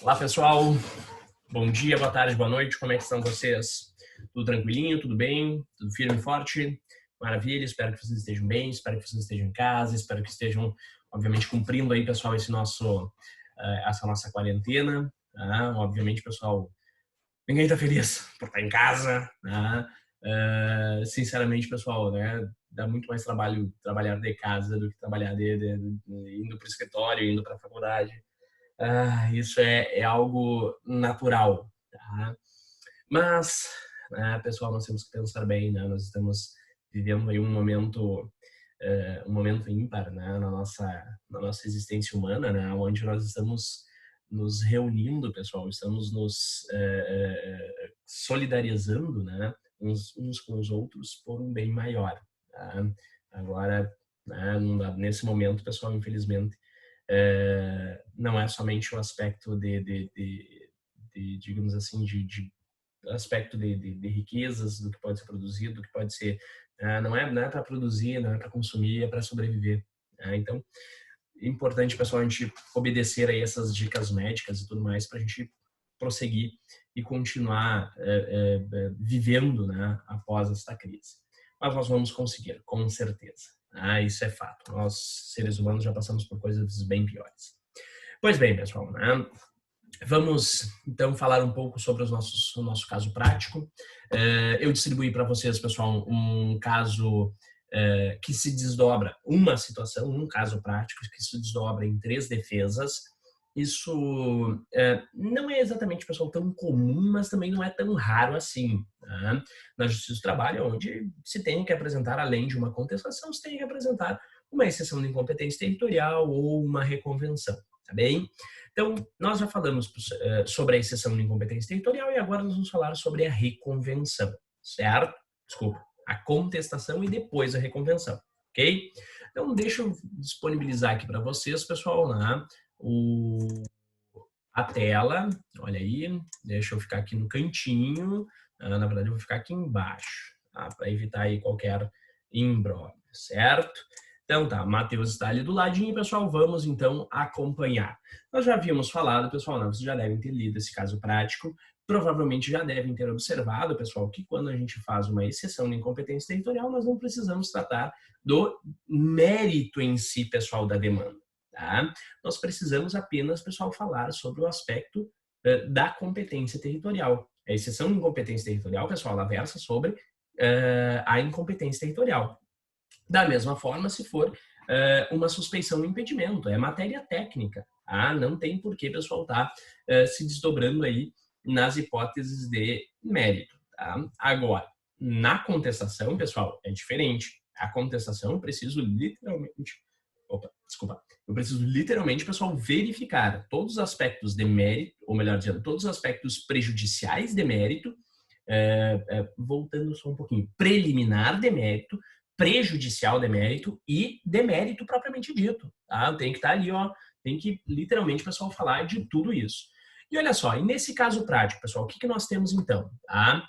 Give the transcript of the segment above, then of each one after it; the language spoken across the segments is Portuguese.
Olá, pessoal. Bom dia, boa tarde, boa noite. Como é que estão vocês? Tudo tranquilinho? Tudo bem? Tudo firme e forte? Maravilha. Espero que vocês estejam bem. Espero que vocês estejam em casa. Espero que estejam, obviamente, cumprindo aí, pessoal, essa nossa quarentena. Obviamente, pessoal, ninguém está feliz por estar em casa. Sinceramente, pessoal, né? Dá muito mais trabalho trabalhar de casa do que trabalhar indo para o escritório, indo para a faculdade. Isso é algo natural, tá? Mas, pessoal, nós temos que pensar bem, né? Nós estamos vivendo aí um momento ímpar, né? Na nossa existência humana, né? Onde nós estamos nos reunindo, pessoal, estamos nos solidarizando, né? Uns com os outros por um bem maior, tá? Agora, né? Nesse momento, pessoal, infelizmente, não é somente o aspecto digamos assim, de aspecto de riquezas, do que pode ser produzido, do que pode ser, não é para produzir, não é para consumir, é para sobreviver. Então, é importante, pessoal, a gente obedecer aí essas dicas médicas e tudo mais para a gente prosseguir e continuar vivendo, né, após esta crise. Mas nós vamos conseguir, com certeza. Isso é fato. Nós, seres humanos, já passamos por coisas bem piores. Pois bem, pessoal, né? Vamos, então, falar um pouco sobre o nosso caso prático. Eu distribuí para vocês, pessoal, um caso que se desdobra, uma situação, um caso prático que se desdobra em 3 defesas. Isso não é exatamente, pessoal, tão comum, mas também não é tão raro assim. Tá? Na Justiça do Trabalho, onde se tem que apresentar, além de uma contestação, se tem que apresentar uma exceção de incompetência territorial ou uma reconvenção, tá bem? Então, nós já falamos sobre a exceção de incompetência territorial e agora nós vamos falar sobre a reconvenção, certo? Desculpa, a contestação e depois a reconvenção, ok? Então, deixa eu disponibilizar aqui para vocês, pessoal, né, a tela, olha aí, deixa eu ficar aqui no cantinho, na verdade eu vou ficar aqui embaixo, tá? Para evitar aí qualquer imbróglio, certo? Então tá, Matheus está ali do ladinho, pessoal, vamos então acompanhar. Nós já havíamos falado, pessoal, vocês já devem ter lido esse caso prático, provavelmente já devem ter observado, pessoal, que quando a gente faz uma exceção de incompetência territorial, nós não precisamos tratar do mérito em si, pessoal, da demanda. Tá? Nós precisamos apenas, pessoal, falar sobre o aspecto da competência territorial. A exceção de incompetência territorial, pessoal, ela versa sobre a incompetência territorial. Da mesma forma, se for uma suspeição de impedimento, é matéria técnica. Tá? Não tem por que, pessoal, tá se desdobrando aí nas hipóteses de mérito. Tá? Agora, na contestação, pessoal, é diferente. A contestação, eu preciso literalmente... Opa, desculpa. Eu preciso literalmente, pessoal, verificar todos os aspectos de mérito, ou melhor dizendo, todos os aspectos prejudiciais de mérito, voltando só um pouquinho, preliminar de mérito, prejudicial de mérito e de mérito propriamente dito. Tá? Tem que estar ali, ó, tem que literalmente, pessoal, falar de tudo isso. E olha só, e nesse caso prático, pessoal, o que nós temos então? Tá?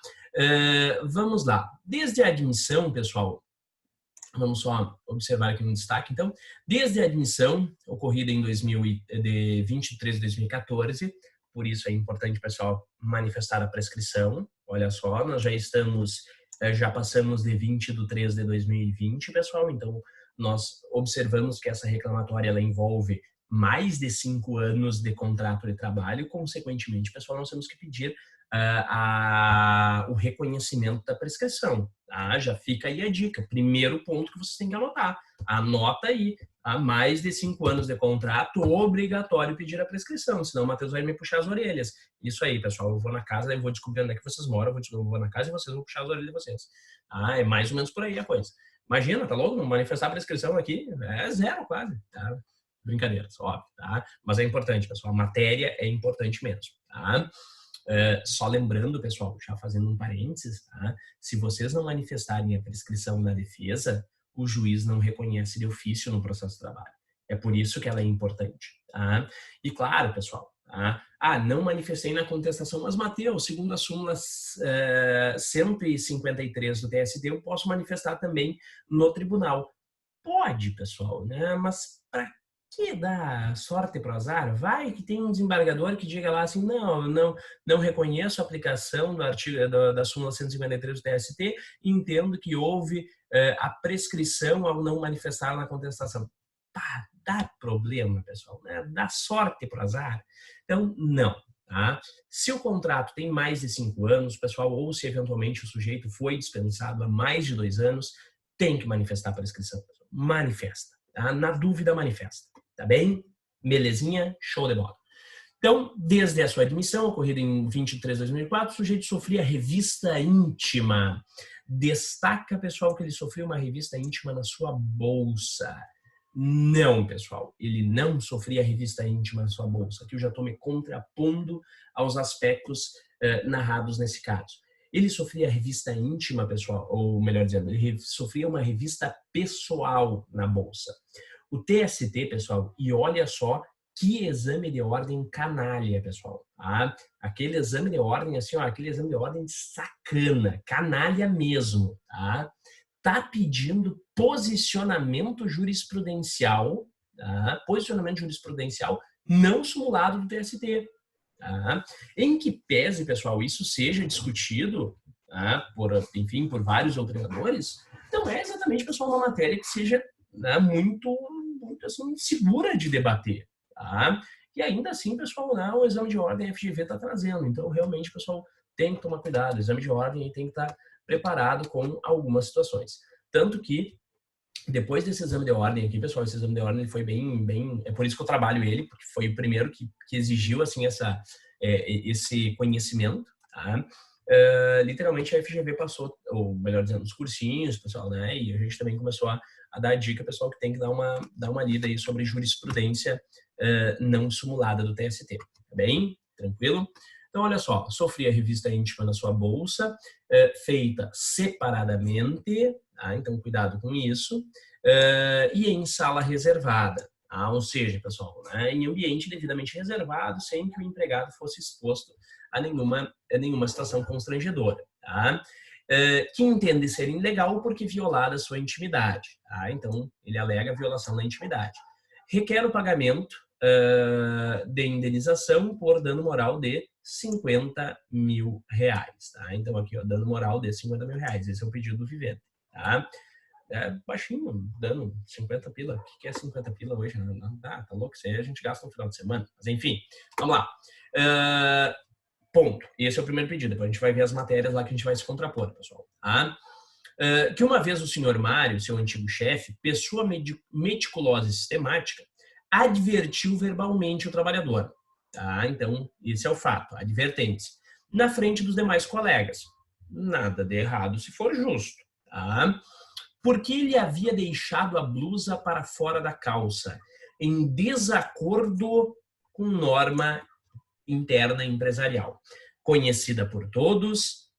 Vamos lá. Desde a admissão, pessoal, vamos só observar aqui no destaque, então, desde a admissão ocorrida em 23 de 2014, por isso é importante, pessoal, manifestar a prescrição. Olha só, nós já passamos de 20 de 3 de 2020, pessoal, então nós observamos que essa reclamatória ela envolve mais de 5 anos de contrato de trabalho, consequentemente, pessoal, nós temos que pedir o reconhecimento da prescrição. Tá? Já fica aí a dica. Primeiro ponto que vocês têm que anotar. Anota aí. Há mais de 5 anos de contrato, obrigatório pedir a prescrição, senão o Matheus vai me puxar as orelhas. Isso aí, pessoal. Eu vou na casa, eu vou descobrir onde é que vocês moram, eu vou na casa e vocês vão puxar as orelhas de vocês. É mais ou menos por aí a coisa. Imagina, tá louco? Manifestar a prescrição aqui é zero quase. Tá? Brincadeira, óbvio. Tá? Mas é importante, pessoal. A matéria é importante mesmo. Tá? Só lembrando, pessoal, já fazendo um parênteses, tá? Se vocês não manifestarem a prescrição na defesa, o juiz não reconhece de ofício no processo de trabalho. É por isso que ela é importante. Tá? E claro, pessoal, tá? Não manifestei na contestação, mas Matheus, segundo a súmula 153 do TST, eu posso manifestar também no tribunal. Pode, pessoal, né? Mas para que dá sorte para o azar? Vai que tem um desembargador que diga lá assim, não reconheço a aplicação do artigo da súmula 153 do TST e entendo que houve a prescrição ao não manifestar na contestação. Pá, dá problema, pessoal, né? Dá sorte para o azar. Então, não. Tá? Se o contrato tem mais de 5 anos, pessoal, ou se eventualmente o sujeito foi dispensado há mais de 2 anos, tem que manifestar a prescrição. Pessoal. Manifesta. Tá? Na dúvida, manifesta. Tá bem? Belezinha? Show de bola. Então, desde a sua admissão, ocorrida em 23 de 2004, o sujeito sofria revista íntima. Destaca, pessoal, que ele sofreu uma revista íntima na sua bolsa. Não, pessoal, ele não sofria revista íntima na sua bolsa. Aqui eu já estou me contrapondo aos aspectos narrados nesse caso. Ele sofria revista íntima, pessoal, ou melhor dizendo, ele sofria uma revista pessoal na bolsa. O TST, pessoal, e olha só que exame de ordem canalha, pessoal. Tá? Aquele exame de ordem, assim, ó, aquele exame de ordem sacana, canalha mesmo, tá? Tá pedindo posicionamento jurisprudencial, tá? Posicionamento jurisprudencial não simulado do TST. Tá? Em que pese, pessoal, isso seja discutido, tá? Enfim, por vários treinadores, não é exatamente, pessoal, uma matéria que seja, né, muito assim, segura de debater. Tá? E ainda assim, pessoal, né, o exame de ordem a FGV está trazendo. Então, realmente, pessoal, tem que tomar cuidado. O exame de ordem tem que estar preparado com algumas situações. Tanto que, depois desse exame de ordem aqui, pessoal, esse exame de ordem foi bem... É por isso que eu trabalho ele, porque foi o primeiro que exigiu, assim, esse conhecimento, tá? Literalmente a FGV passou, ou melhor dizendo, os cursinhos, pessoal, né? E a gente também começou a dar dica, pessoal, que tem que dar uma lida aí sobre jurisprudência não simulada do TST. Tá bem? Tranquilo? Então, olha só, sofria revista íntima na sua bolsa, feita separadamente, tá? Então, cuidado com isso, e em sala reservada, tá? Ou seja, pessoal, né, em ambiente devidamente reservado, sem que o empregado fosse exposto a nenhuma situação constrangedora, tá? Que entende ser ilegal porque violada a sua intimidade, tá? Então, ele alega violação da intimidade. Requer o pagamento de indenização por dano moral de 50 mil reais, tá? Então, aqui, ó, dano moral de 50 mil reais. Esse é o pedido do vivente, tá? Baixinho, dano 50 pila. O que é 50 pila hoje? Não, tá louco? Isso aí a gente gasta no final de semana. Mas, enfim, vamos lá. Ponto. Esse é o primeiro pedido. Depois a gente vai ver as matérias lá que a gente vai se contrapor, pessoal. Tá? Que uma vez o senhor Mário, seu antigo chefe, pessoa meticulosa e sistemática, advertiu verbalmente o trabalhador. Tá? Então, esse é o fato, advertência. Na frente dos demais colegas. Nada de errado se for justo. Tá? Porque ele havia deixado a blusa para fora da calça, em desacordo com norma interna empresarial, conhecida por todos.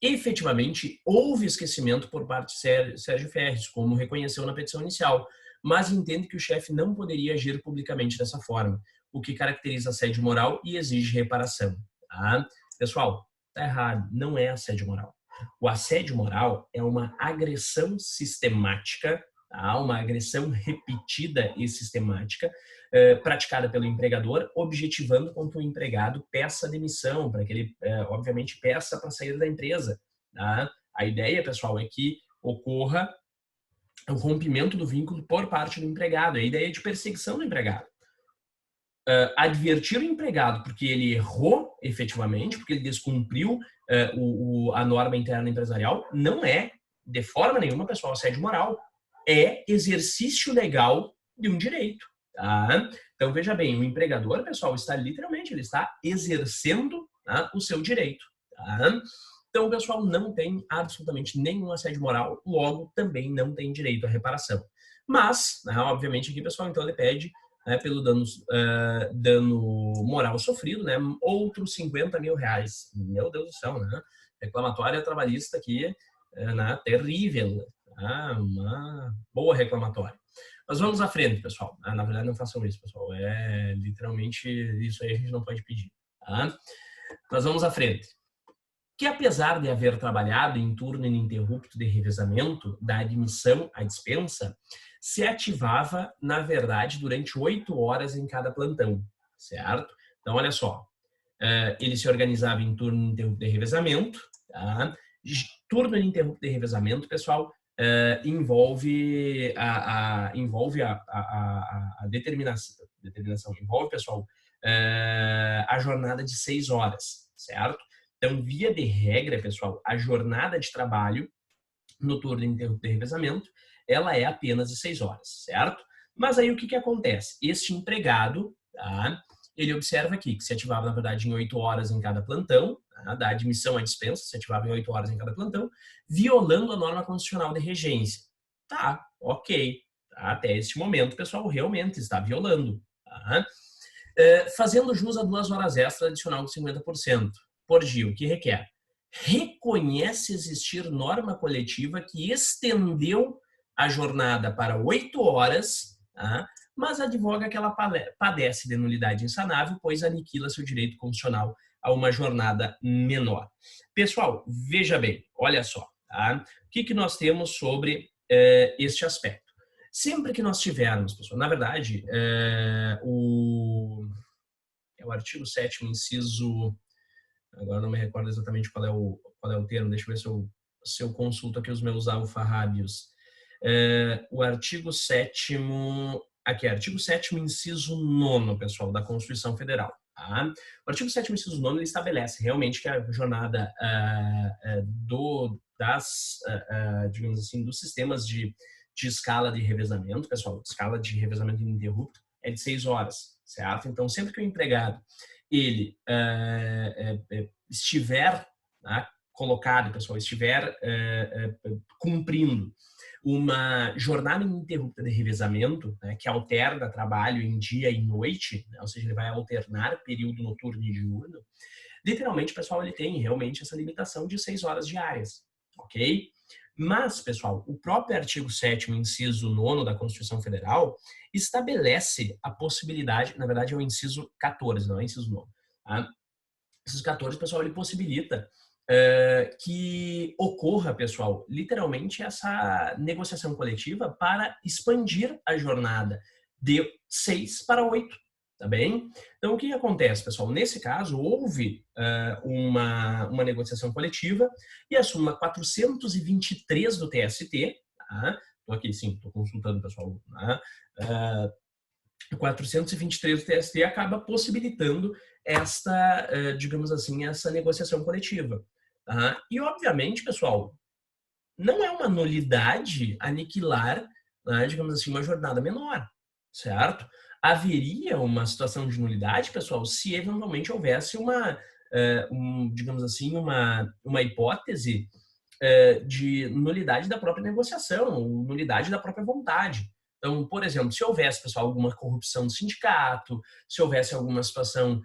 Efetivamente, houve esquecimento por parte de Sérgio Ferres, como reconheceu na petição inicial, mas entende que o chefe não poderia agir publicamente dessa forma, o que caracteriza assédio moral e exige reparação. Tá? Pessoal, tá errado, não é assédio moral. O assédio moral é uma agressão sistemática, tá? Uma agressão repetida e sistemática, praticada pelo empregador, objetivando com que o empregado peça demissão, para que ele, obviamente, peça para sair da empresa. Tá? A ideia, pessoal, é que ocorra o rompimento do vínculo por parte do empregado, é a ideia de perseguição do empregado. Advertir o empregado porque ele errou efetivamente, porque ele descumpriu a norma interna empresarial, não é, de forma nenhuma, pessoal, assédio moral. É exercício legal de um direito. Tá? Então, veja bem, o empregador, pessoal, ele está exercendo, tá, o seu direito. Tá? Então, o pessoal não tem absolutamente nenhum assédio moral, logo também não tem direito à reparação. Mas, né, obviamente, aqui, pessoal, então ele pede, né, pelo dano moral sofrido, né, outros 50 mil reais. Meu Deus do céu, né? Reclamatória trabalhista aqui, né, terrível. Tá? Uma boa reclamatória. Mas vamos à frente, pessoal. Na verdade, não façam isso, pessoal. Literalmente, isso aí a gente não pode pedir. Tá? Mas vamos à frente. que apesar de haver trabalhado em turno ininterrupto de revezamento, da admissão à dispensa, se ativava, na verdade, durante 8 horas em cada plantão, certo? Então, olha só, ele se organizava em turno ininterrupto de revezamento, tá? Turno ininterrupto de revezamento, pessoal, envolve a determinação, envolve, pessoal, a jornada de 6 horas, certo? Então, via de regra, pessoal, a jornada de trabalho no turno ininterrupto de revezamento, ela é apenas de 6 horas, certo? Mas aí o que acontece? Este empregado, tá? Ele observa aqui que se ativava, na verdade, em 8 horas em cada plantão, tá? Da admissão à dispensa, se ativava em 8 horas em cada plantão, violando a norma constitucional de regência. Tá, ok. Tá? Até este momento, o pessoal realmente está violando. Tá? Fazendo jus a 2 horas extra adicional de 50% por dia, o que requer? Reconhece existir norma coletiva que estendeu a jornada para 8 horas, tá? Mas advoga que ela padece de nulidade insanável, pois aniquila seu direito constitucional a uma jornada menor. Pessoal, veja bem, olha só, tá? O que nós temos sobre este aspecto? Sempre que nós tivermos, pessoal, na verdade, o artigo 7º, inciso, agora não me recordo exatamente qual é o termo, deixa eu ver se eu consulto aqui os meus alfarrábios. O artigo 7º, aqui, artigo 7º, inciso 9º, pessoal, da Constituição Federal. Tá? O artigo 7º, inciso 9º, ele estabelece realmente que a jornada digamos assim, dos sistemas de escala de revezamento, pessoal, escala de revezamento ininterrupto, é de 6 horas, certo? Então, sempre que o empregado ele estiver, tá, colocado, pessoal, estiver cumprindo uma jornada ininterrupta de revezamento, né, que alterna trabalho em dia e noite, né, ou seja, ele vai alternar período noturno e diurno, literalmente, pessoal, ele tem realmente essa limitação de 6 horas diárias, ok? Mas, pessoal, o próprio artigo 7º, inciso 9º da Constituição Federal, estabelece a possibilidade, na verdade é o inciso 14, não é o inciso 9º. Tá? Inciso 14, pessoal, ele possibilita que ocorra, pessoal, literalmente essa negociação coletiva para expandir a jornada de 6 para 8. Tá bem? Então, o que acontece, pessoal? Nesse caso, houve uma negociação coletiva e a súmula 423 do TST, tá? Estou aqui, sim, estou consultando, pessoal, tá? 423 do TST acaba possibilitando esta, digamos assim, essa negociação coletiva. Tá? E, obviamente, pessoal, não é uma nulidade aniquilar, né, digamos assim, uma jornada menor, certo? Haveria uma situação de nulidade, pessoal, se eventualmente houvesse digamos assim, uma hipótese de nulidade da própria negociação, nulidade da própria vontade. Então, por exemplo, se houvesse, pessoal, alguma corrupção do sindicato, se houvesse alguma situação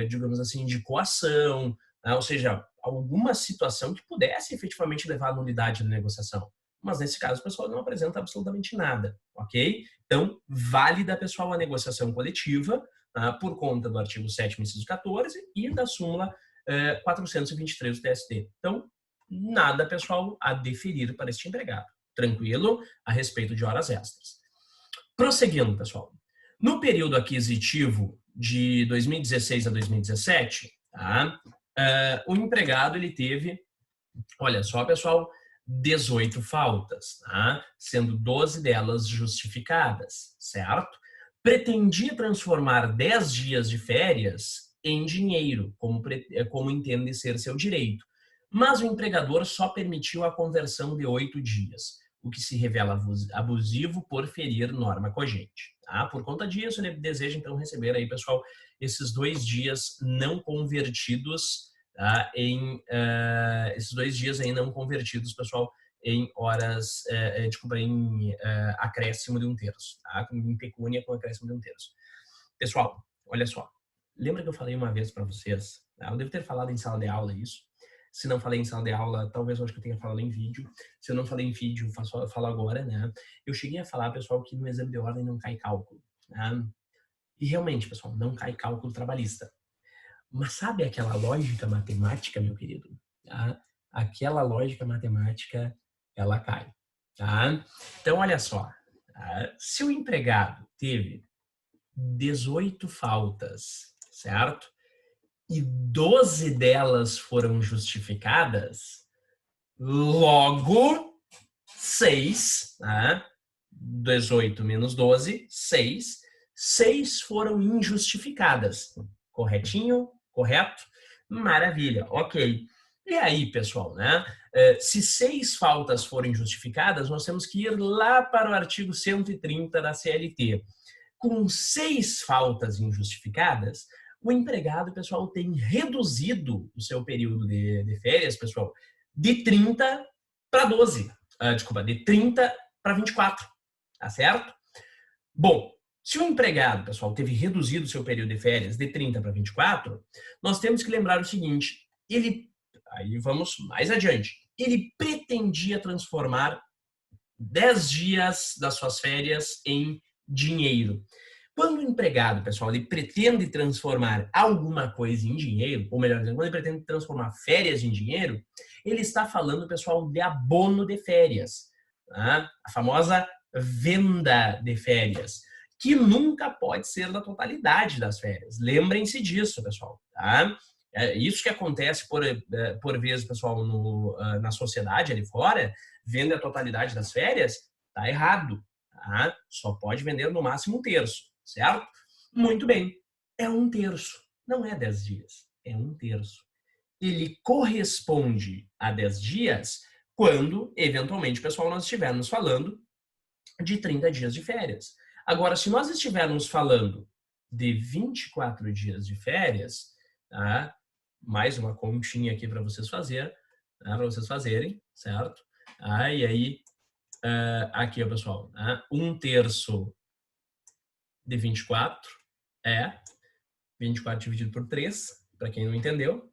digamos assim, de coação, ou seja, alguma situação que pudesse efetivamente levar à nulidade da negociação. Mas nesse caso, o pessoal não apresenta absolutamente nada, ok? Então, válida, pessoal, a negociação coletiva por conta do artigo 7º, inciso 14 e da súmula 423 do TST. Então, nada, pessoal, a deferir para este empregado. Tranquilo? A respeito de horas extras. Prosseguindo, pessoal. No período aquisitivo de 2016 a 2017, tá? O empregado ele teve, olha só, pessoal, 18 faltas, tá? Sendo 12 delas justificadas, certo? Pretendia transformar 10 dias de férias em dinheiro, como entende ser seu direito. Mas o empregador só permitiu a conversão de 8 dias, o que se revela abusivo por ferir norma cogente. Tá? Por conta disso, ele deseja então receber aí, pessoal, esses 2 dias não convertidos, tá? Esses 2 dias aí não convertidos, pessoal, em horas, desculpa, em acréscimo de 1/3, tá? Em pecúnia com acréscimo de 1/3. Pessoal, olha só. Lembra que eu falei uma vez para vocês? Tá? Eu devo ter falado em sala de aula isso. Se não falei em sala de aula, talvez eu acho que eu tenha falado em vídeo. Se eu não falei em vídeo, eu falo agora, né? Eu cheguei a falar, pessoal, que no exame de ordem não cai cálculo. Né? E realmente, pessoal, não cai cálculo trabalhista. Mas sabe aquela lógica matemática, meu querido? Tá? Aquela lógica matemática, ela cai. Tá? Então, olha só. Tá? Se o empregado teve 18 faltas, certo? E 12 delas foram justificadas, logo 6, né? 18 menos 12, 6. 6 foram injustificadas. Corretinho? Correto? Maravilha, ok. E aí, pessoal, né? Se 6 faltas forem justificadas, nós temos que ir lá para o artigo 130 da CLT. Com 6 faltas injustificadas, o empregado, pessoal, tem reduzido o seu período de férias, pessoal, de 30 para 12. Desculpa, de 30 para 24. Tá certo? Bom, se o empregado, pessoal, teve reduzido o seu período de férias de 30 para 24, nós temos que lembrar o seguinte, aí vamos mais adiante, ele pretendia transformar 10 dias das suas férias em dinheiro. Quando o empregado, pessoal, ele pretende transformar alguma coisa em dinheiro, ou melhor dizendo, quando ele pretende transformar férias em dinheiro, ele está falando, pessoal, de abono de férias. Tá? A famosa venda de férias, que nunca pode ser da totalidade das férias. Lembrem-se disso, pessoal. Tá? É isso que acontece por vezes, pessoal, na sociedade ali fora, vende a totalidade das férias, tá errado. Tá? Só pode vender no máximo um terço, certo? Muito bem. É um terço. Não é 10 dias. É um terço. Ele corresponde a 10 dias quando, eventualmente, pessoal, nós estivermos falando de 30 dias de férias. Agora, se nós estivermos falando de 24 dias de férias, tá? Mais uma continha aqui para vocês fazerem, certo? E aí, aqui, ó, pessoal, um terço de 24 é 24 dividido por 3, para quem não entendeu,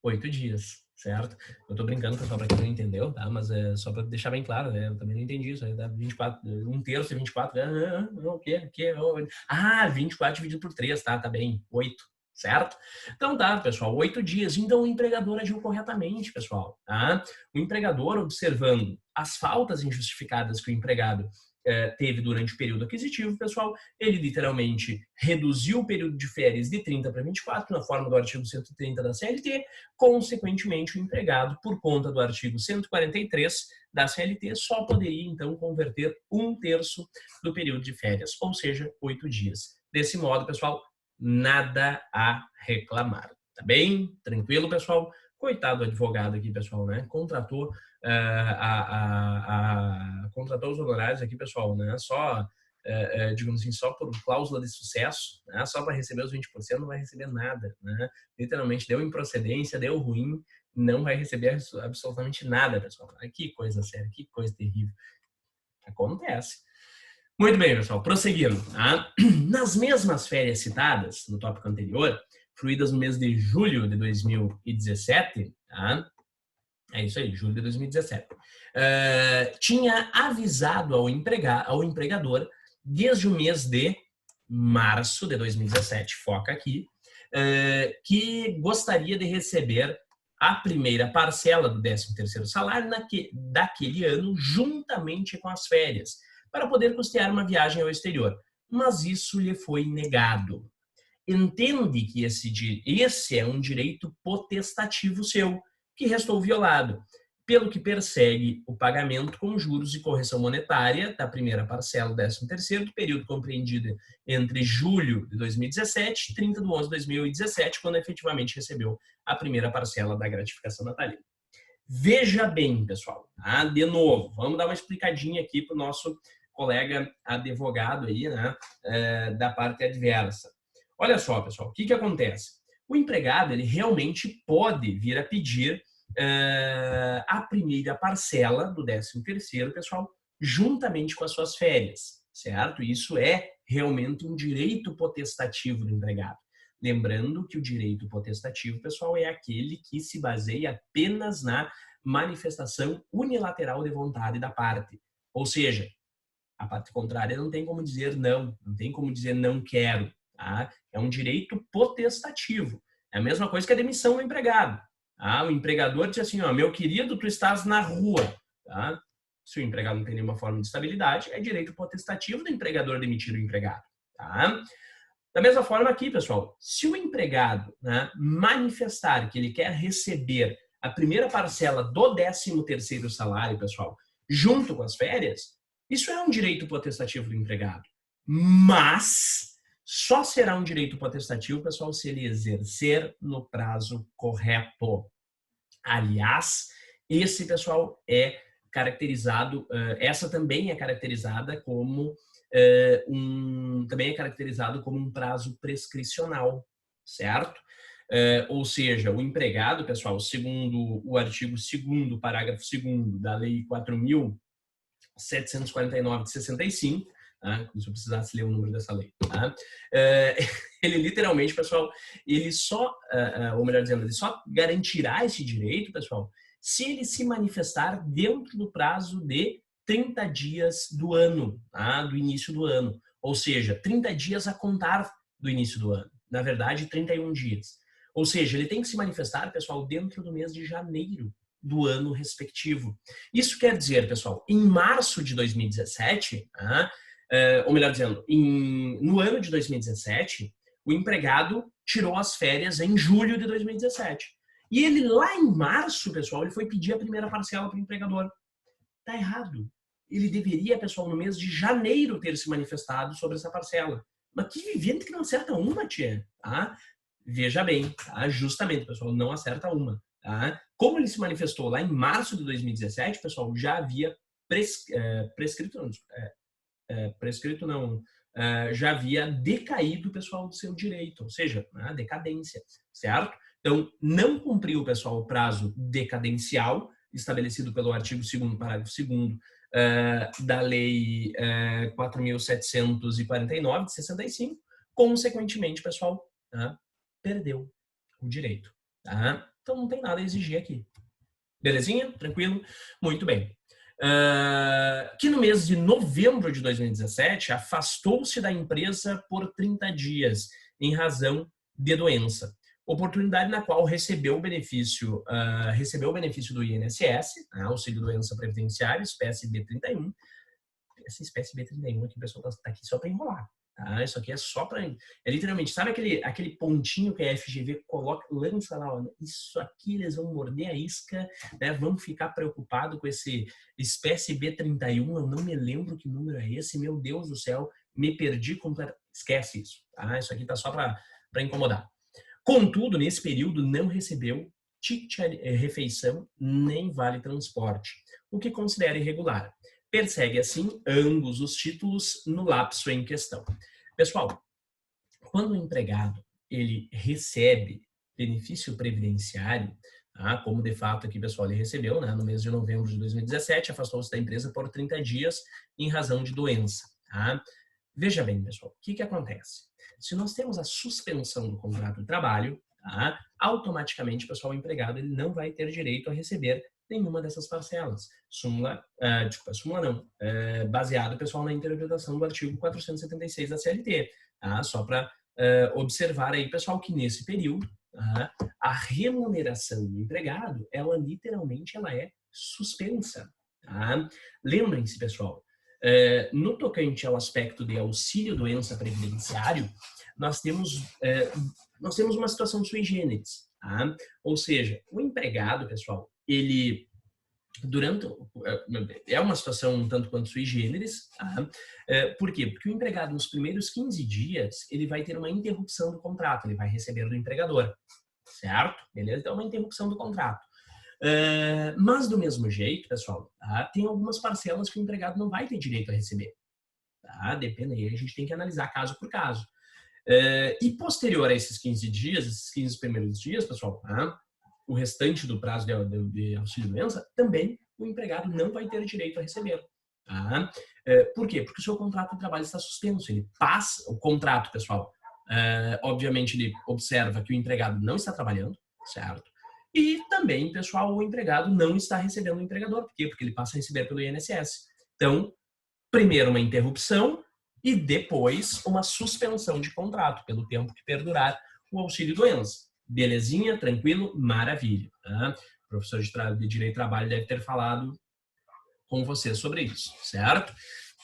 8 dias, certo? Eu tô brincando, pessoal, para quem não entendeu, tá? Mas é só para deixar bem claro, né? Eu também não entendi isso, aí dá 24, um terço de 24, o quê? 24 dividido por 3, tá bem, 8. Certo? Então tá, pessoal, 8 dias. Então o empregador agiu corretamente, pessoal. Tá? O empregador, observando as faltas injustificadas que o empregado teve durante o período aquisitivo, pessoal, ele literalmente reduziu o período de férias de 30 para 24, na forma do artigo 130 da CLT. Consequentemente, o empregado, por conta do artigo 143 da CLT, só poderia, então, converter um terço do período de férias, ou seja, 8 dias. Desse modo, pessoal, nada a reclamar. Tá bem? Tranquilo, pessoal? Coitado do advogado aqui, pessoal, né? Contratou contratou os honorários aqui, pessoal, né? Só, digamos assim, só por cláusula de sucesso, né? Só para receber os 20%, não vai receber nada, né? Literalmente, deu improcedência, deu ruim, não vai receber absolutamente nada, pessoal. Que coisa séria, que coisa terrível. Acontece. Muito bem, pessoal, prosseguindo. Tá? Nas mesmas férias citadas no tópico anterior, fruídas no mês de julho de 2017, tá? É isso aí, julho de 2017. Tinha avisado ao empregador, desde o mês de março de 2017, foca aqui, que gostaria de receber a primeira parcela do 13º salário daquele ano, juntamente com as férias, para poder custear uma viagem ao exterior. Mas isso lhe foi negado. Entende que esse é um direito potestativo seu, que restou violado, pelo que persegue o pagamento com juros e correção monetária da primeira parcela do 13º, do período compreendido entre julho de 2017 e 30 de 11 de 2017, quando efetivamente recebeu a primeira parcela da gratificação natalina. Veja bem, pessoal, tá? De novo, vamos dar uma explicadinha aqui para o nosso colega advogado aí, né, da parte adversa. Olha só, pessoal, o que acontece? O empregado, ele realmente pode vir a pedir a primeira parcela do 13º, pessoal, juntamente com as suas férias, certo? Isso é realmente um direito potestativo do empregado. Lembrando que o direito potestativo, pessoal, é aquele que se baseia apenas na manifestação unilateral de vontade da parte. Ou seja, a parte contrária não tem como dizer não tem como dizer não quero. Tá? É um direito potestativo. É a mesma coisa que a demissão do empregado. Tá? O empregador diz assim, ó, meu querido, tu estás na rua. Tá? Se o empregado não tem nenhuma forma de estabilidade, é direito potestativo do empregador demitir o empregado. Tá? Da mesma forma aqui, pessoal, se o empregado, né, manifestar que ele quer receber a primeira parcela do 13º salário, pessoal, junto com as férias, isso é um direito potestativo do empregado. Mas só será um direito potestativo, pessoal, se ele exercer no prazo correto. Aliás, esse, pessoal, é caracterizado, essa também é caracterizada como também é caracterizado como um prazo prescricional, certo? Ou seja, o empregado, pessoal, segundo o artigo 2º, parágrafo 2º da Lei 4.749 de 65, tá? Como se eu precisasse ler o número dessa lei, tá? Ele literalmente, pessoal, ele só, ou melhor dizendo, ele só garantirá esse direito, pessoal, se ele se manifestar dentro do prazo de 30 dias do ano, tá? Do início do ano. Ou seja, 30 dias a contar do início do ano. Na verdade, 31 dias. Ou seja, ele tem que se manifestar, pessoal, dentro do mês de janeiro do ano respectivo. Isso quer dizer, pessoal, em março de 2017, ou melhor dizendo, no ano de 2017, o empregado tirou as férias em julho de 2017. E ele lá em março, pessoal, ele foi pedir a primeira parcela para o empregador. Tá errado. Ele deveria, pessoal, no mês de janeiro ter se manifestado sobre essa parcela. Mas que vivente que não acerta uma, tia? Tá? Veja bem, tá? Justamente, pessoal, não acerta uma. Tá? Como ele se manifestou lá em março de 2017, pessoal, já havia prescrito não, já havia decaído, pessoal, do seu direito, ou seja, a decadência, certo? Então, não cumpriu, pessoal, o prazo decadencial estabelecido pelo artigo 2º, parágrafo 2º da Lei 4.749 de 65, consequentemente, pessoal, perdeu o direito. Tá? Então, não tem nada a exigir aqui. Belezinha? Tranquilo? Muito bem. Que no mês de novembro de 2017 afastou-se da empresa por 30 dias em razão de doença. Oportunidade na qual recebeu o benefício do INSS, auxílio doença previdenciário, espécie B31. Essa espécie B31 aqui, o pessoal está aqui só para enrolar. Tá? Isso aqui é só para... É literalmente, sabe aquele pontinho que a FGV coloca, lança lá, ó, isso aqui eles vão morder a isca, né? Vão ficar preocupados com esse espécie B31, eu não me lembro que número é esse, meu Deus do céu, me perdi completamente. Esquece isso, tá? Isso aqui tá só para incomodar. Contudo, nesse período não recebeu ticket refeição nem vale transporte, o que considera irregular. Persegue, assim, ambos os títulos no lapso em questão. Pessoal, quando o empregado ele recebe benefício previdenciário, como de fato aqui, pessoal, ele recebeu, no mês de novembro de 2017, afastou-se da empresa por 30 dias em razão de doença. Veja bem, pessoal, o que acontece? Se nós temos a suspensão do contrato de trabalho, automaticamente, pessoal, o empregado ele não vai ter direito a receber nenhuma dessas parcelas. Baseado, pessoal, na interpretação do artigo 476 da CLT. Só para observar aí, pessoal, que nesse período, a remuneração do empregado, ela literalmente ela é suspensa. Lembrem-se, pessoal, no tocante ao aspecto de auxílio doença previdenciário, nós temos uma situação sui generis. Ou seja, o empregado, pessoal, ele é uma situação um tanto quanto sui generis. Por quê? Porque o empregado, nos primeiros 15 dias, ele vai ter uma interrupção do contrato, ele vai receber do empregador, certo? Beleza? Então, uma interrupção do contrato. Mas, do mesmo jeito, pessoal, tem algumas parcelas que o empregado não vai ter direito a receber. Depende aí, a gente tem que analisar caso por caso. E posterior a esses 15 dias, esses 15 primeiros dias, pessoal, o restante do prazo de auxílio-doença, também o empregado não vai ter direito a receber. Por quê? Porque o seu contrato de trabalho está suspenso. Ele passa o contrato, pessoal. Obviamente, ele observa que o empregado não está trabalhando, certo? E também, pessoal, o empregado não está recebendo o empregador. Por quê? Porque ele passa a receber pelo INSS. Então, primeiro uma interrupção e depois uma suspensão de contrato, pelo tempo que perdurar o auxílio-doença. Belezinha? Tranquilo? Maravilha. Tá? O professor de Direito do Trabalho deve ter falado com você sobre isso, certo?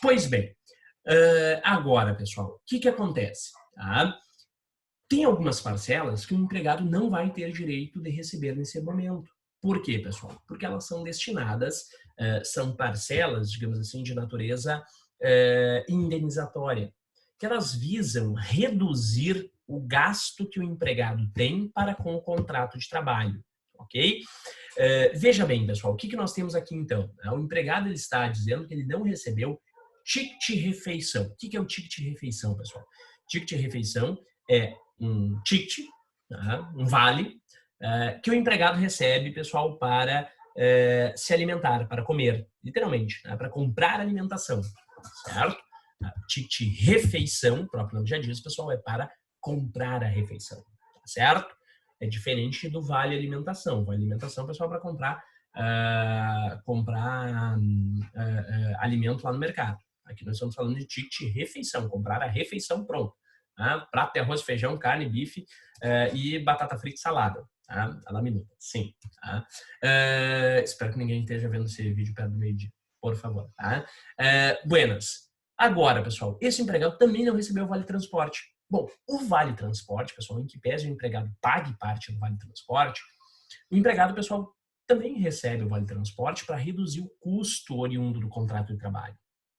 Pois bem, agora, pessoal, o que acontece? Tá? Tem algumas parcelas que o empregado não vai ter direito de receber nesse momento. Por quê, pessoal? Porque elas são destinadas, são parcelas, digamos assim, de natureza indenizatória, que elas visam reduzir o gasto que o empregado tem para com o contrato de trabalho, ok? Veja bem, pessoal, o que nós temos aqui então? O empregado ele está dizendo que ele não recebeu ticket refeição. O que é o ticket refeição, pessoal? Ticket refeição é um ticket, tá? Um vale, que o empregado recebe, pessoal, para se alimentar, para comer, literalmente, tá? Para comprar alimentação, certo? Ticket refeição, o próprio nome já diz, pessoal, é para comprar a refeição, certo? É diferente do vale alimentação. Vale alimentação, pessoal, para comprar alimento lá no mercado. Aqui nós estamos falando de ticket refeição, comprar a refeição pronta. Tá? Prato de arroz, feijão, carne, bife e batata frita e salada. Tá? A la minuta, sim. Tá? Espero que ninguém esteja vendo esse vídeo perto do meio-dia, por favor. Tá? Buenas. Agora, pessoal, esse empregado também não recebeu o vale transporte. Bom, o vale transporte, pessoal, em que pese o empregado pague parte do vale transporte, o empregado, pessoal, também recebe o vale transporte para reduzir o custo oriundo do contrato de trabalho.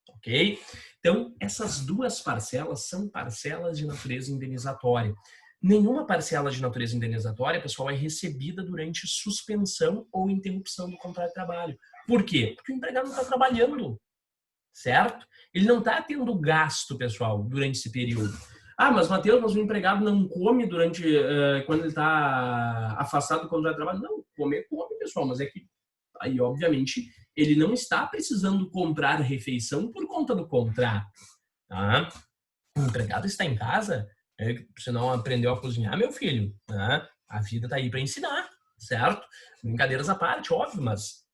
Ok? Então, essas duas parcelas são parcelas de natureza indenizatória. Nenhuma parcela de natureza indenizatória, pessoal, é recebida durante suspensão ou interrupção do contrato de trabalho. Por quê? Porque o empregado não está trabalhando, certo? Ele não está tendo gasto, pessoal, durante esse período. Mas Matheus, mas o empregado não come durante quando ele está afastado do contrato de trabalho? Não, comer come, pessoal, mas é que aí, obviamente, ele não está precisando comprar refeição por conta do contrato. Tá? O empregado está em casa, você não aprendeu a cozinhar, meu filho. Tá? A vida está aí para ensinar, certo? Brincadeiras à parte, óbvio, mas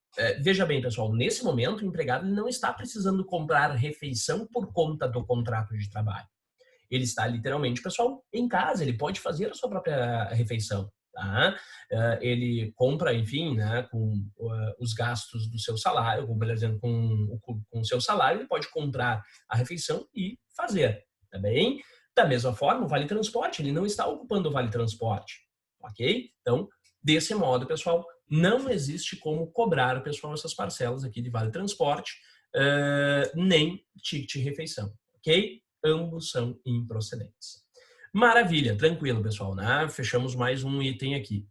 veja bem, pessoal, nesse momento o empregado não está precisando comprar refeição por conta do contrato de trabalho. Ele está literalmente, pessoal, em casa, ele pode fazer a sua própria refeição. Tá? Ele compra, enfim, né, com os gastos do seu salário, ou melhor dizendo, com o seu salário, ele pode comprar a refeição e fazer, tá bem? Da mesma forma, o vale transporte, ele não está ocupando o vale transporte, ok? Então, desse modo, pessoal, não existe como cobrar, pessoal, essas parcelas aqui de vale transporte, nem ticket refeição, ok? Ambos são improcedentes. Maravilha, tranquilo, pessoal, né? Fechamos mais um item aqui.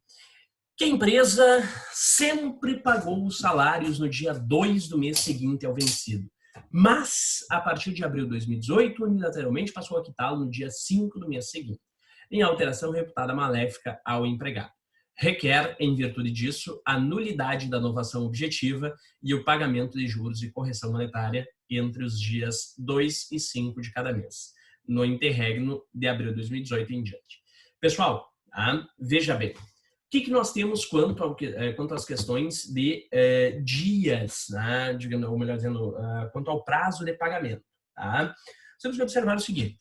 Que a empresa sempre pagou os salários no dia 2 do mês seguinte ao vencido, mas, a partir de abril de 2018, unilateralmente passou a quitá-lo no dia 5 do mês seguinte, em alteração reputada maléfica ao empregado. Requer, em virtude disso, a nulidade da novação objetiva e o pagamento de juros e correção monetária entre os dias 2 e 5 de cada mês, no interregno de abril de 2018 em diante. Pessoal, veja bem, o que nós temos quanto às questões de dias, né, digamos, ou melhor dizendo, quanto ao prazo de pagamento. Tá? Temos que observar o seguinte: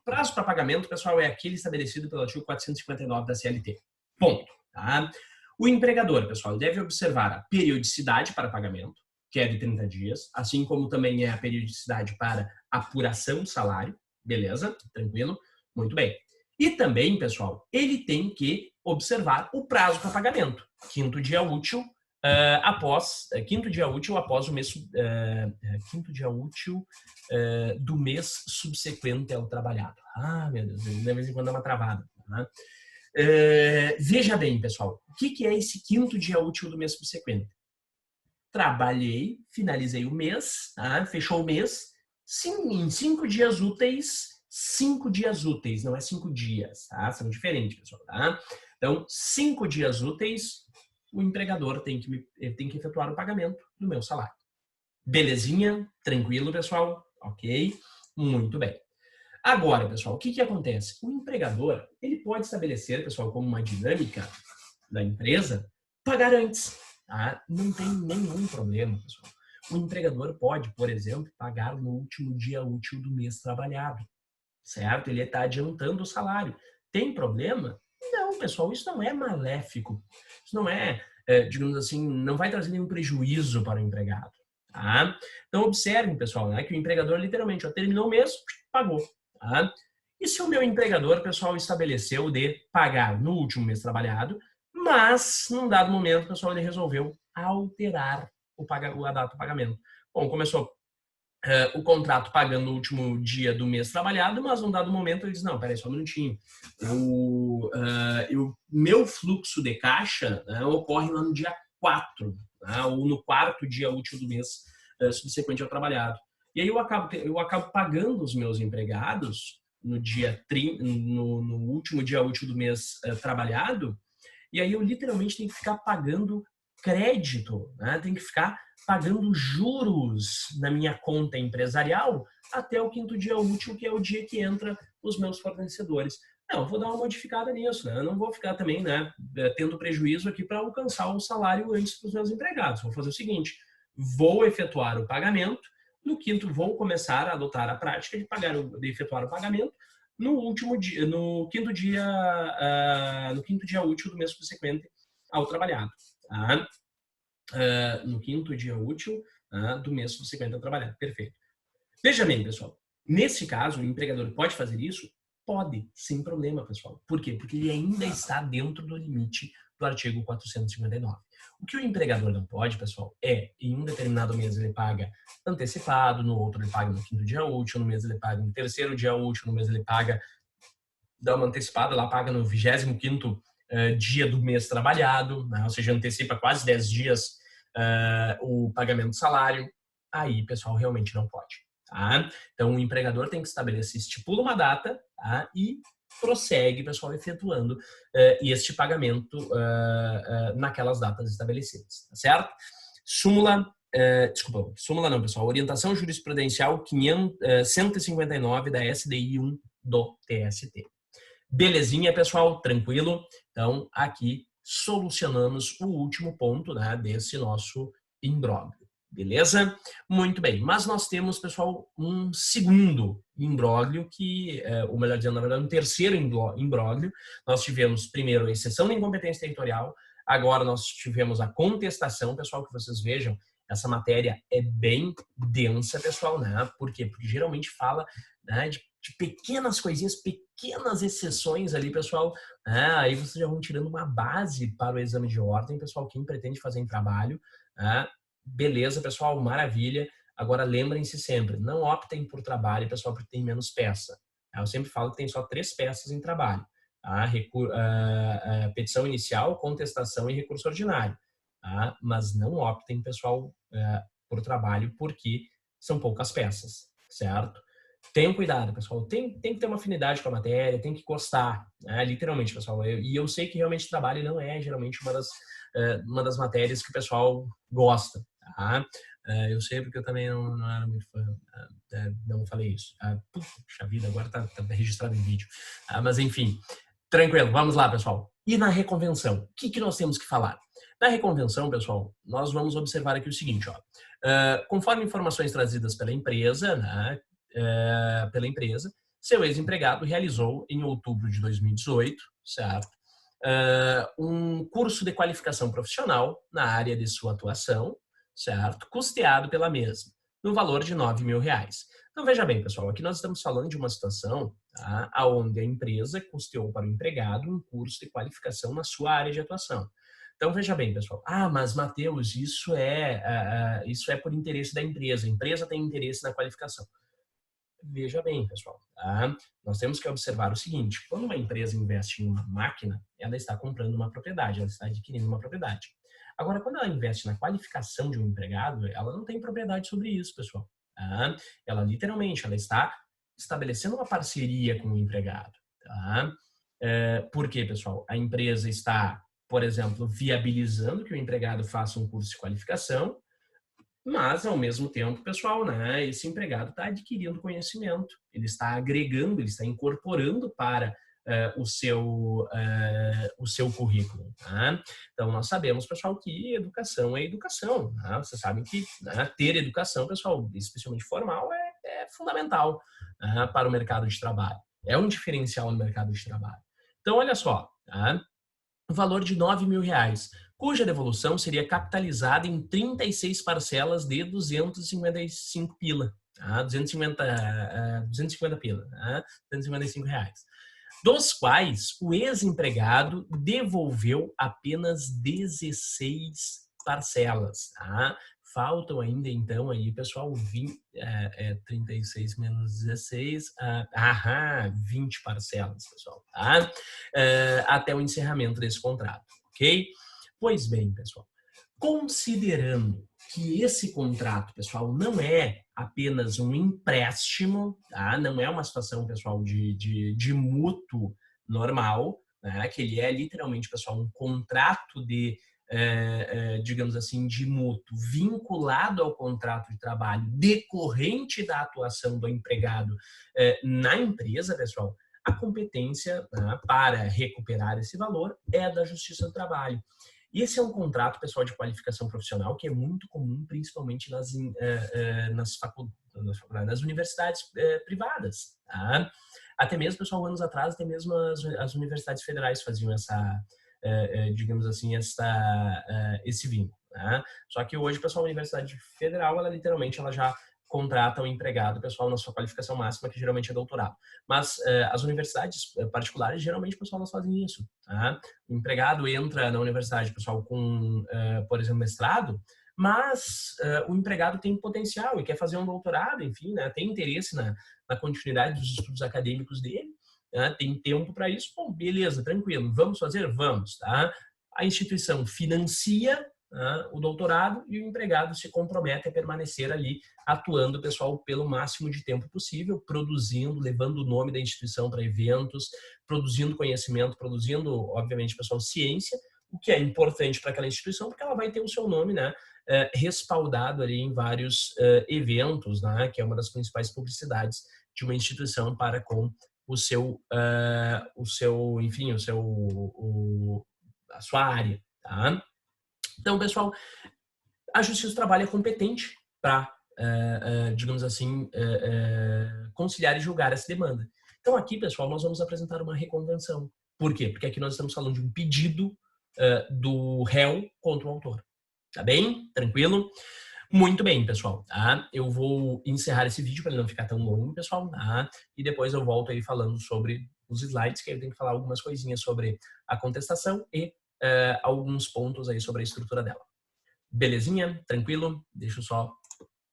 prazo para pagamento, pessoal, é aquele estabelecido pelo artigo 459 da CLT. Ponto. Tá? O empregador, pessoal, deve observar a periodicidade para pagamento, que é de 30 dias, assim como também é a periodicidade para apuração do salário, beleza? Tranquilo? Muito bem. E também, pessoal, ele tem que observar o prazo para pagamento, quinto dia útil após o mês quinto dia útil do mês subsequente ao trabalhado. Meu Deus, de vez em quando dá uma travada. Né? Veja bem, pessoal, o que é esse quinto dia útil do mês subsequente? Trabalhei, finalizei o mês, tá? Fechou o mês, em 5 dias úteis, 5 dias úteis, não é 5 dias, tá? São diferentes, pessoal, tá? Então, 5 dias úteis, o empregador tem que efetuar o pagamento do meu salário. Belezinha? Tranquilo, pessoal? Ok? Muito bem. Agora, pessoal, o que acontece? O empregador, ele pode estabelecer, pessoal, como uma dinâmica da empresa, pagar antes. Tá? Não tem nenhum problema, pessoal. O empregador pode, por exemplo, pagar no último dia útil do mês trabalhado, certo? Ele está adiantando o salário. Tem problema? Não, pessoal, isso não é maléfico. Isso não é, digamos assim, não vai trazer nenhum prejuízo para o empregado. Tá? Então, observem, pessoal, né, que o empregador literalmente ó, terminou o mês, pagou. Tá? E se o meu empregador, pessoal, estabeleceu de pagar no último mês trabalhado, mas, num dado momento, pessoal, ele resolveu alterar a data do pagamento. Bom, começou o contrato pagando no último dia do mês trabalhado, mas num dado momento ele diz, não, peraí, só um minutinho. O meu fluxo de caixa ocorre lá no dia 4, ou no quarto dia útil do mês subsequente ao trabalhado. E aí eu acabo pagando os meus empregados no último dia útil do mês trabalhado, e aí eu literalmente tenho que ficar pagando crédito, né? Tenho que ficar pagando juros na minha conta empresarial até o quinto dia útil, que é o dia que entra os meus fornecedores. Não, eu vou dar uma modificada nisso, né? Eu não vou ficar também, né, tendo prejuízo aqui para alcançar o salário antes dos meus empregados. Vou fazer o seguinte: vou efetuar o pagamento, no quinto vou começar a adotar a prática de efetuar o pagamento no último dia, no quinto dia útil do mês subsequente ao trabalhado. Tá? No quinto dia útil do mês subsequente ao trabalhado. Perfeito. Veja bem, pessoal. Nesse caso, o empregador pode fazer isso? Pode, sem problema, pessoal. Por quê? Porque ele ainda está dentro do limite do artigo 459. O que o empregador não pode, pessoal, é, em um determinado mês ele paga antecipado, no outro ele paga no quinto dia útil, no mês ele paga no terceiro dia útil, no mês ele paga, dá uma antecipada, lá paga no 25º dia do mês trabalhado, né? Ou seja, antecipa quase 10 dias o pagamento do salário. Aí, pessoal, realmente não pode. Tá? Então, o empregador tem que estabelecer, estipula uma data, tá? E prossegue, pessoal, efetuando este pagamento naquelas datas estabelecidas, tá certo? Súmula não, pessoal, orientação jurisprudencial 159 da SDI 1 do TST. Belezinha, pessoal, tranquilo? Então, aqui solucionamos o último ponto, né, desse nosso imbróglio. Beleza? Muito bem. Mas nós temos, pessoal, um segundo imbróglio ou melhor dizendo, na verdade, um terceiro imbróglio. Nós tivemos primeiro a exceção de incompetência territorial, agora nós tivemos a contestação, pessoal, que vocês vejam, essa matéria é bem densa, pessoal, né? Por quê? Porque geralmente fala, né, de pequenas coisinhas, pequenas exceções ali, pessoal. Aí vocês já vão tirando uma base para o exame de ordem, pessoal, quem pretende fazer em trabalho. Beleza, pessoal, maravilha. Agora lembrem-se sempre, não optem por trabalho, pessoal, porque tem menos peça. Eu sempre falo que tem só 3 peças em trabalho. Petição inicial, contestação e recurso ordinário. Mas não optem, pessoal, por trabalho, porque são poucas peças, certo? Tenham cuidado, pessoal. Tem que ter uma afinidade com a matéria, tem que gostar, né? Literalmente, pessoal. E eu sei que realmente trabalho não é geralmente uma das matérias que o pessoal gosta. Tá? Eu sei porque eu também não era muito fã, não falei isso. Puxa vida, agora tá registrado em vídeo. Mas enfim, tranquilo, vamos lá, pessoal. E na reconvenção, o que nós temos que falar? Na reconvenção, pessoal, nós vamos observar aqui o seguinte, ó. Conforme informações trazidas pela empresa, né, seu ex-empregado realizou em outubro de 2018, certo? Um curso de qualificação profissional na área de sua atuação, certo? Custeado pela mesma, no valor de R$ 9.000. Então, veja bem, pessoal, aqui nós estamos falando de uma situação, tá, onde a empresa custeou para o empregado um curso de qualificação na sua área de atuação. Então, veja bem, pessoal. Mas, Matheus, isso é por interesse da empresa. A empresa tem interesse na qualificação. Veja bem, pessoal, tá? Nós temos que observar o seguinte: quando uma empresa investe em uma máquina, ela está comprando uma propriedade, ela está adquirindo uma propriedade. Agora, quando ela investe na qualificação de um empregado, ela não tem propriedade sobre isso, pessoal. Tá? Ela literalmente, ela está estabelecendo uma parceria com o empregado. Tá? Por quê, pessoal? A empresa está, por exemplo, viabilizando que o empregado faça um curso de qualificação, mas, ao mesmo tempo, pessoal, né, esse empregado está adquirindo conhecimento, ele está agregando, ele está incorporando para o seu currículo. Tá? Então, nós sabemos, pessoal, que educação é educação. Né? Vocês sabem que, né, ter educação, pessoal, especialmente formal, é fundamental para o mercado de trabalho. É um diferencial no mercado de trabalho. Então, olha só, tá? O valor de R$ 9.000, cuja devolução seria capitalizada em 36 parcelas de 255 pila, tá? 250 pila, tá? R$ 255, dos quais o ex-empregado devolveu apenas 16 parcelas, tá? Faltam ainda, então, aí, pessoal, 36 menos 16, 20 parcelas, pessoal, tá? Até o encerramento desse contrato, ok? Pois bem, pessoal, considerando que esse contrato, pessoal, não é apenas um empréstimo, tá? Não é uma situação, pessoal, de mútuo normal, né? Que ele é literalmente, pessoal, um contrato de, digamos assim, de mútuo vinculado ao contrato de trabalho decorrente da atuação do empregado na empresa, pessoal. A competência, né, para recuperar esse valor é da Justiça do Trabalho. E esse é um contrato, pessoal, de qualificação profissional que é muito comum, principalmente nas universidades privadas. Tá? Até mesmo, pessoal, anos atrás, até mesmo as universidades federais faziam essa, digamos assim, esse vínculo. Tá? Só que hoje, pessoal, a Universidade Federal, ela literalmente ela já contrata o empregado, pessoal, na sua qualificação máxima, que geralmente é doutorado. Mas as universidades particulares, geralmente, pessoal, elas fazem isso. Tá? O empregado entra na universidade, pessoal, com, por exemplo, mestrado, mas o empregado tem potencial e quer fazer um doutorado, enfim, né, tem interesse na continuidade dos estudos acadêmicos dele, né, tem tempo para isso, bom, beleza, tranquilo, vamos fazer? Vamos, tá? A instituição financia o doutorado e o empregado se compromete a permanecer ali atuando, pessoal, pelo máximo de tempo possível, produzindo, levando o nome da instituição para eventos, produzindo conhecimento, produzindo, obviamente, pessoal, ciência, o que é importante para aquela instituição, porque ela vai ter o seu nome, né, respaldado ali em vários eventos, né, que é uma das principais publicidades de uma instituição para com enfim, a sua área, tá? Então, pessoal, a Justiça do Trabalho é competente para, digamos assim, conciliar e julgar essa demanda. Então, aqui, pessoal, nós vamos apresentar uma reconvenção. Por quê? Porque aqui nós estamos falando de um pedido do réu contra o autor. Tá bem? Tranquilo? Muito bem, pessoal. Tá? Eu vou encerrar esse vídeo para ele não ficar tão longo, pessoal. Tá? E depois eu volto aí falando sobre os slides, que aí eu tenho que falar algumas coisinhas sobre a contestação e alguns pontos aí sobre a estrutura dela. Belezinha? Tranquilo? Deixa eu só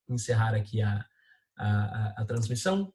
encerrar aqui a transmissão.